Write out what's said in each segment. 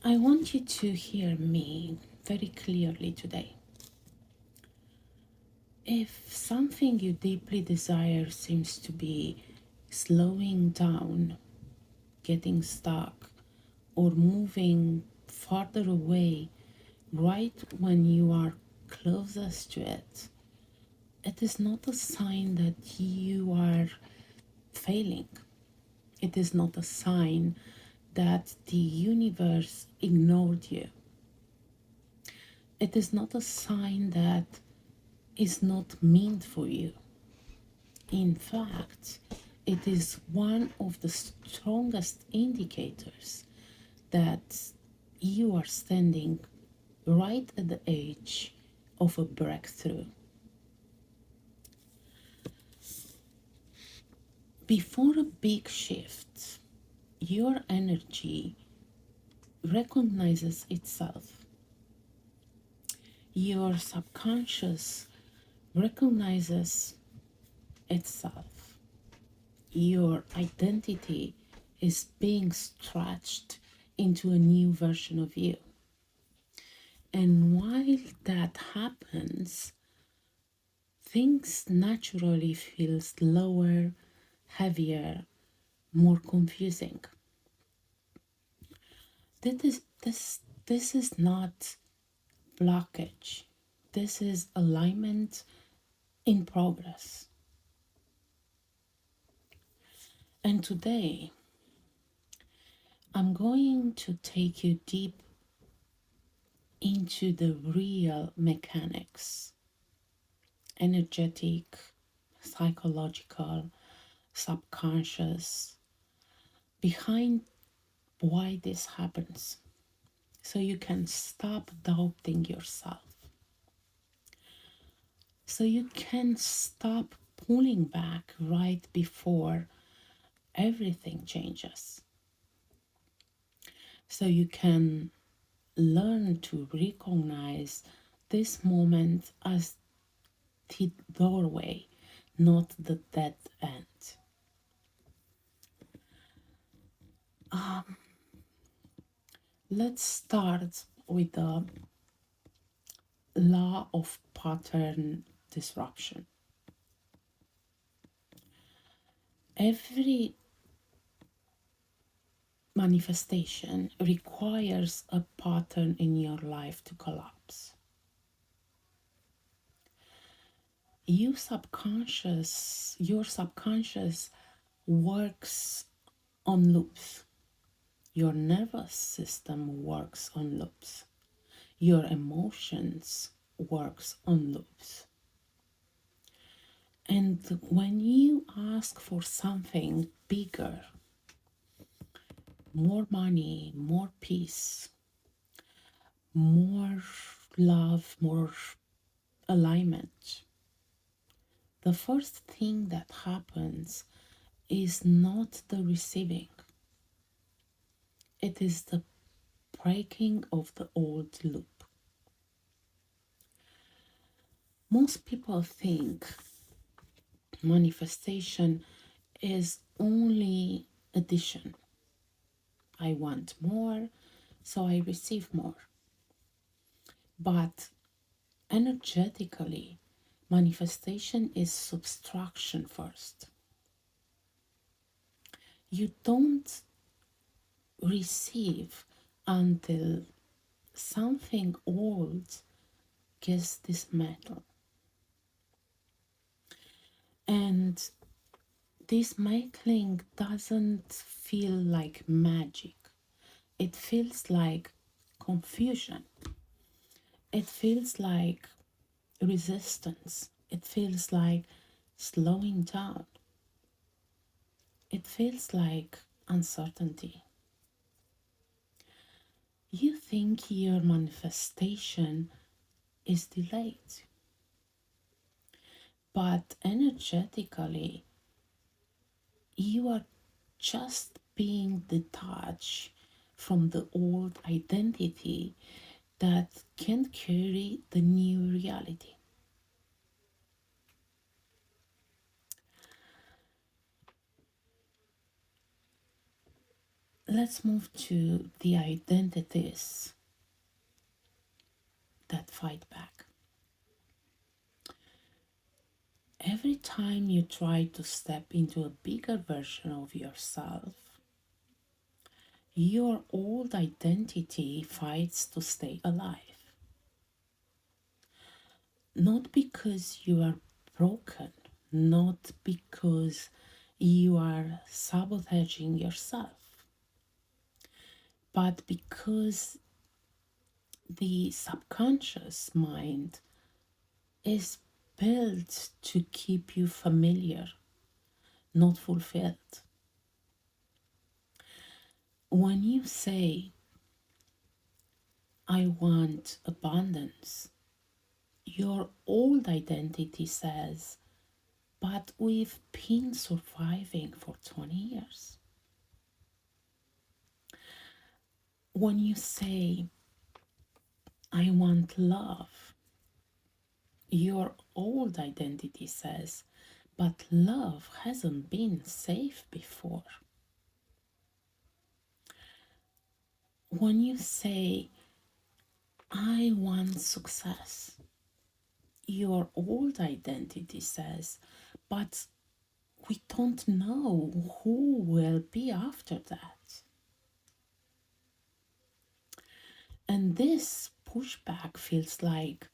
I want you to hear me very clearly today. If something you deeply desire seems to be slowing down, getting stuck, or moving farther away right when you are closest to it, it is not a sign that you are failing. It is not a sign that the universe ignored you. It is not a sign that is not meant for you. In fact, it is one of the strongest indicators that you are standing right at the edge of a breakthrough. Before a big shift, your energy recognizes itself. Your subconscious recognizes itself. Your identity is being stretched into a new version of you. And while that happens, things naturally feel slower, heavier, more confusing. This is not blockage. This is alignment in progress. And today, I'm going to take you deep into the real mechanics, energetic, psychological, subconscious, behind why this happens. So you can stop doubting yourself. So you can stop pulling back right before everything changes. So you can learn to recognize this moment as the doorway, not the dead end. Let's start with the law of pattern disruption. Every manifestation requires a pattern in your life to collapse. Your subconscious works on loops. Your nervous system works on loops. Your emotions works on loops. And when you ask for something bigger, more money, more peace, more love, more alignment, the first thing that happens is not the receiving, it is the breaking of the old loop. Most people think manifestation is only addition. I want more, so I receive more. But energetically, manifestation is subtraction first. You don't receive until something old gets dismantled. And dismantling doesn't feel like magic, it feels like confusion, it feels like resistance, it feels like slowing down, it feels like uncertainty. You think your manifestation is delayed, but energetically, you are just being detached from the old identity that can carry the new reality. Let's move to the identities that fight back. Every time you try to step into a bigger version of yourself, your old identity fights to stay alive. Not because you are broken, not because you are sabotaging yourself, but because the subconscious mind is built to keep you familiar, not fulfilled. When you say, I want abundance, your old identity says, but we've been surviving for 20 years. When you say, I want love, your old identity says, but love hasn't been safe before. When you say, I want success, your old identity says, but we don't know who will be after that. And this pushback feels like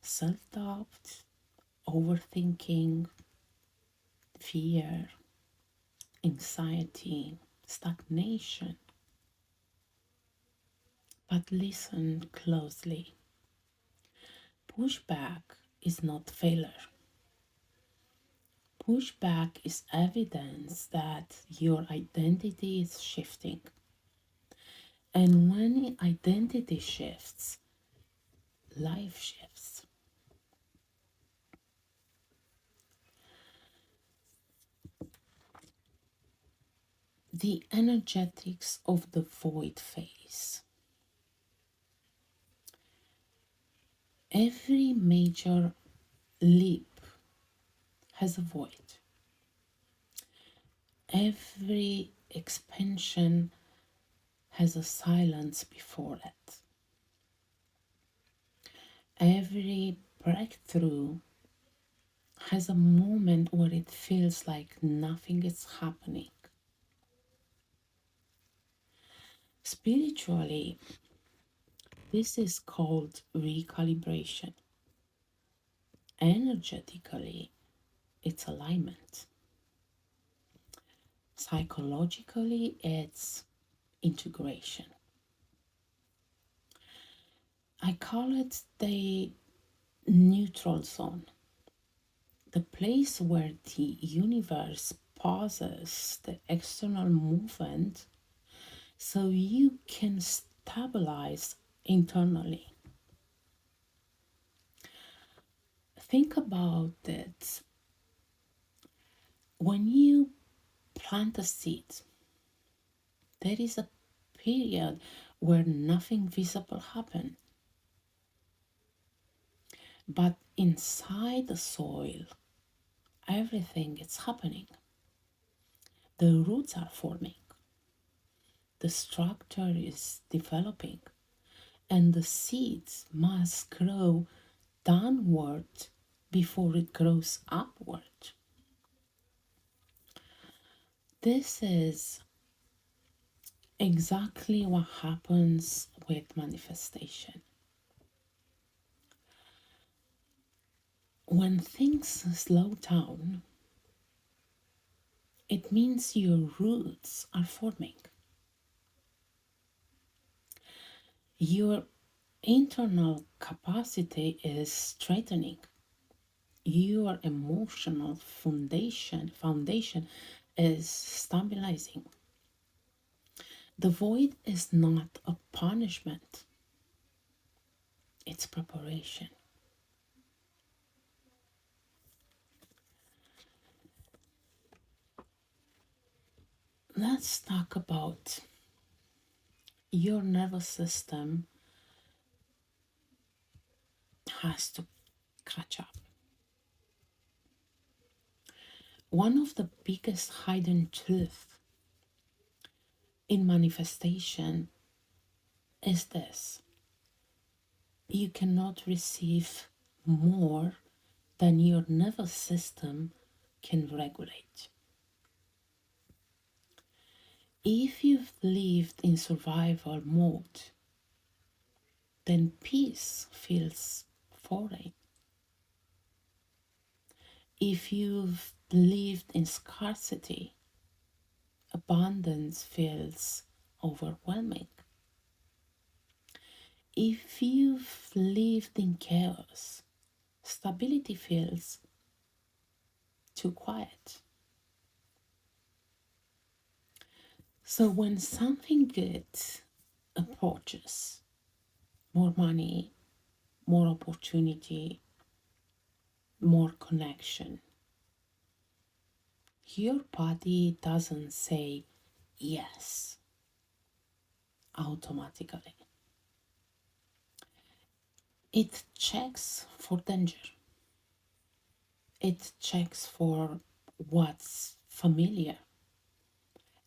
self doubt, overthinking, fear, anxiety, stagnation. But listen closely. Pushback is not failure. Pushback is evidence that your identity is shifting. And when identity shifts, life shifts. The energetics of the void phase. Every major leap has a void. Every expansion has a silence before it. Every breakthrough has a moment where it feels like nothing is happening. Spiritually, this is called recalibration. Energetically, it's alignment. Psychologically, it's integration. I call it the neutral zone, the place where the universe pauses the external movement so you can stabilize internally. Think about it. When you plant a seed, there is a period where nothing visible happens. But inside the soil, everything is happening. The roots are forming, the structure is developing, and the seeds must grow downward before it grows upward. This is exactly what happens with manifestation. When things slow down, it means your roots are forming. Your internal capacity is strengthening. Your emotional foundation is stabilizing. The void is not a punishment, it's preparation. Let's talk about your nervous system has to catch up. One of the biggest hidden truths in manifestation is this: you cannot receive more than your nervous system can regulate. If you've lived in survival mode, then peace feels foreign. If you've lived in scarcity, abundance feels overwhelming. If you've lived in chaos, stability feels too quiet. So when something good approaches, more money, more opportunity, more connection, your body doesn't say yes automatically. It checks for danger. It checks for what's familiar.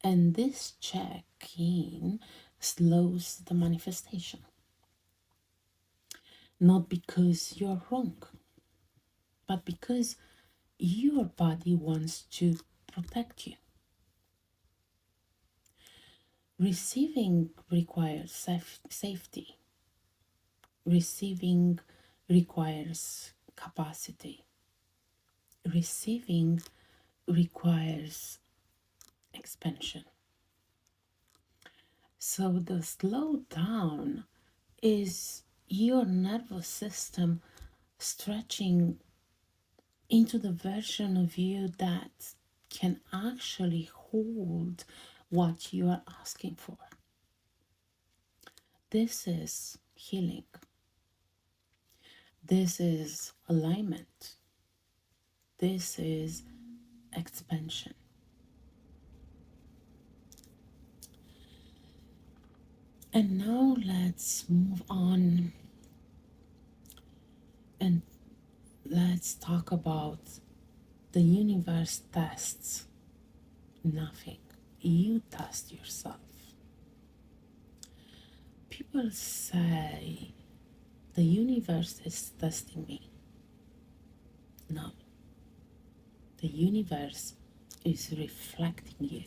And this check in slows the manifestation. Not because you're wrong, but because your body wants to protect you. Receiving requires safety. Receiving requires capacity. Receiving requires expansion. So the slowdown is your nervous system stretching into the version of you that can actually hold what you are asking for. This is healing. This is alignment. This is expansion. And now let's move on and let's talk about the universe tests nothing. You test yourself. People say the universe is testing me. No, the universe is reflecting you.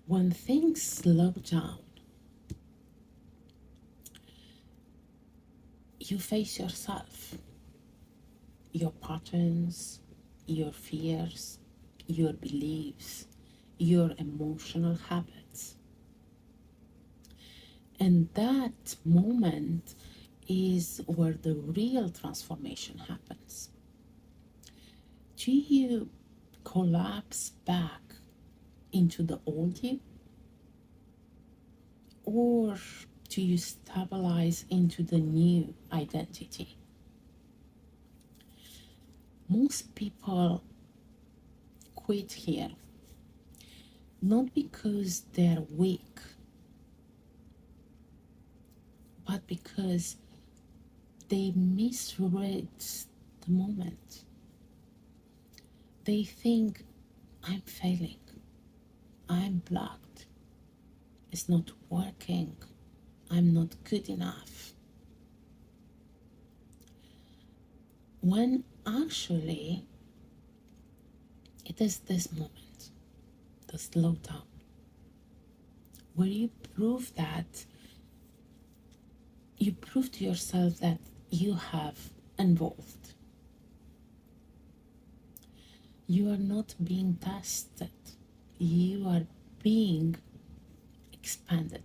When things slow down, you face yourself, your patterns, your fears, your beliefs, your emotional habits. And that moment is where the real transformation happens. Do you collapse back into the old you? Or do you stabilize into the new identity? Most people quit here, not because they're weak, but because they misread the moment. They think, I'm failing, I'm blocked, it's not working, I'm not good enough. When actually, it is this moment, the slowdown, where you prove to yourself that you have evolved. You are not being tested, you are being expanded.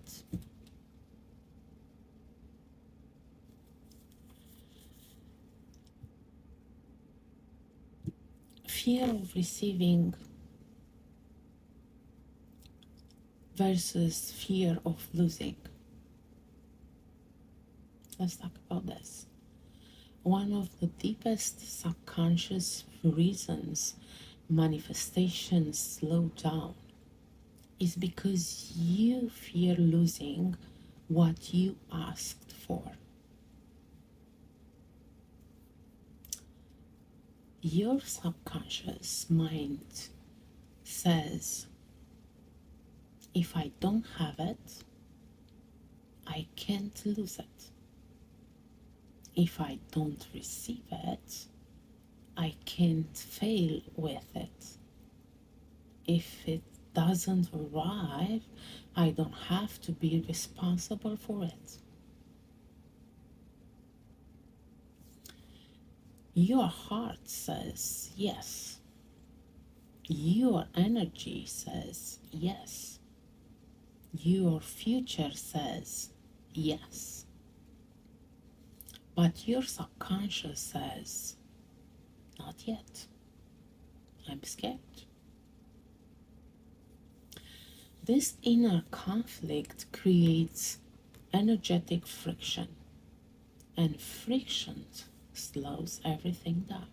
Fear of receiving versus fear of losing. Let's talk about this. One of the deepest subconscious reasons manifestations slow down is because you fear losing what you asked for. Your subconscious mind says, If I don't have it, I can't lose it. If I don't receive it, I can't fail with it. If it doesn't arrive, I don't have to be responsible for it. Your heart says yes. Your energy says yes. Your future says yes. But your subconscious says, not yet. I'm scared. This inner conflict creates energetic friction, and friction slows everything down.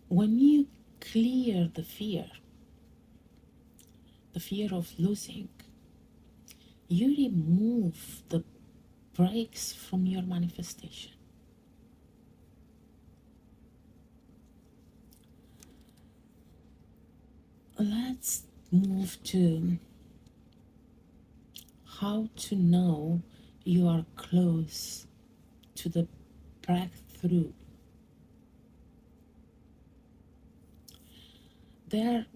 When you clear the fear of losing, you remove the brakes from your manifestation. Let's move to how to know you are close to the breakthrough. There are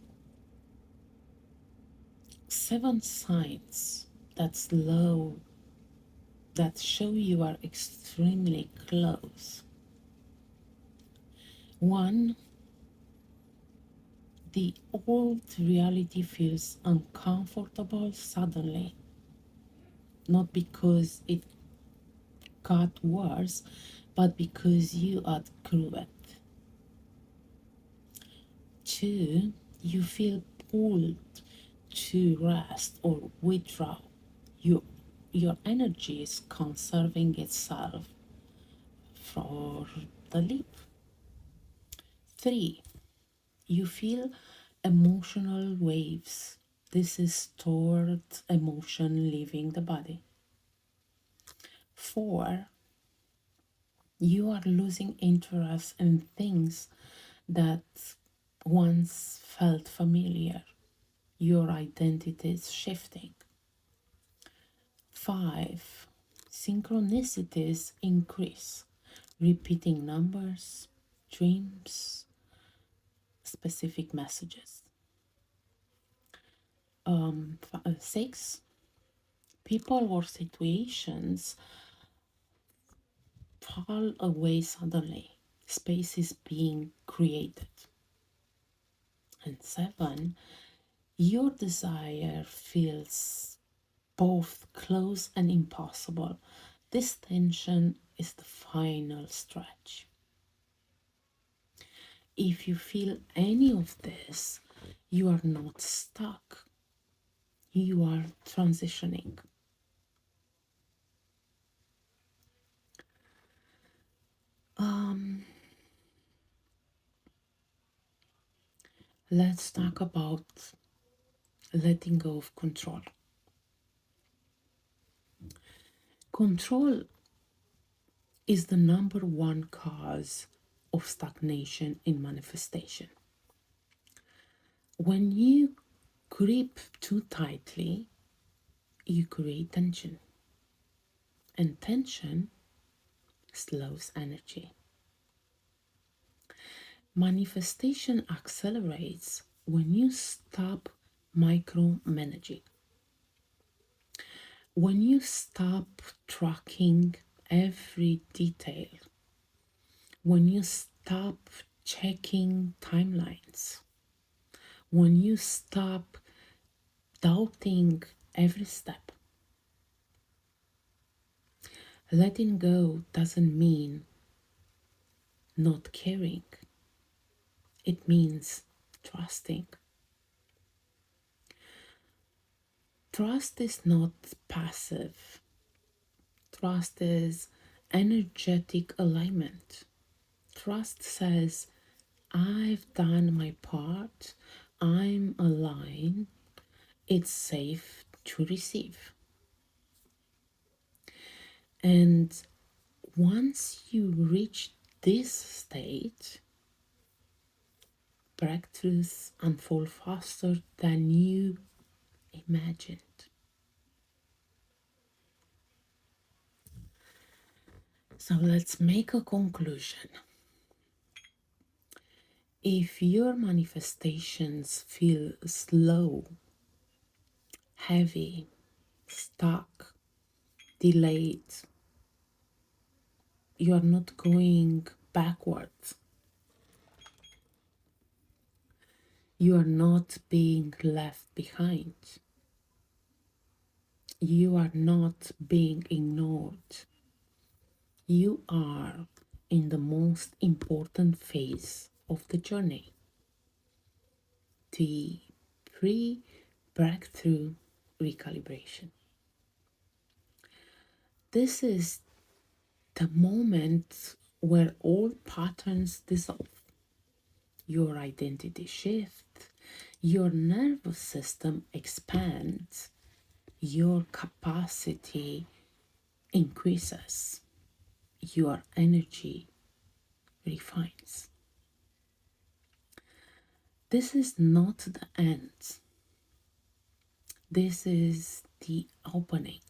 7 signs that show you are extremely close. 1, the old reality feels uncomfortable suddenly, not because it got worse, but because you outgrew it. 2, you feel pulled to rest or withdraw. You, your energy is conserving itself for the leap. 3, you feel emotional waves. This is stored emotion leaving the body. 4, you are losing interest in things that once felt familiar. Your identity is shifting. 5, synchronicities increase. Repeating numbers, dreams, specific messages. 6, people or situations fall away suddenly. Space is being created. And 7, your desire feels both close and impossible. This tension is the final stretch. If you feel any of this, you are not stuck. You are transitioning. Let's talk about letting go of control. Control is the number one cause of stagnation in manifestation. When you grip too tightly, you create tension, and tension slows energy. Manifestation accelerates when you stop micromanaging, when you stop tracking every detail, when you stop checking timelines, when you stop doubting every step. Letting go doesn't mean not caring, it means trusting. Trust is not passive, trust is energetic alignment. Trust says, I've done my part, I'm aligned, it's safe to receive. And once you reach this state, breakthroughs unfold faster than you imagined. So let's make a conclusion. If your manifestations feel slow, heavy, stuck, delayed, you are not going backwards. You are not being left behind. You are not being ignored. You are in the most important phase of the journey, the pre breakthrough recalibration. This is the moment where all patterns dissolve, your identity shifts, your nervous system expands, your capacity increases, your energy refines. This is not the end, this is the opening.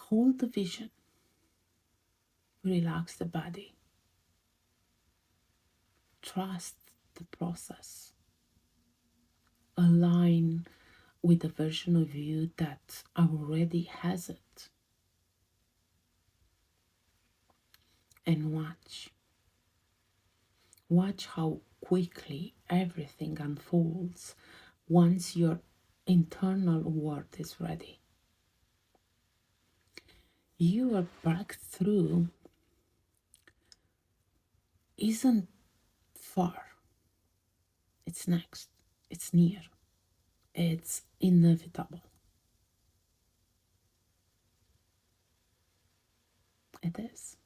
Hold the vision, relax the body, trust the process, align with the version of you that already has it, and watch. Watch how quickly everything unfolds once your internal world is ready. Your breakthrough isn't far, it's next, it's near, it's inevitable. It is.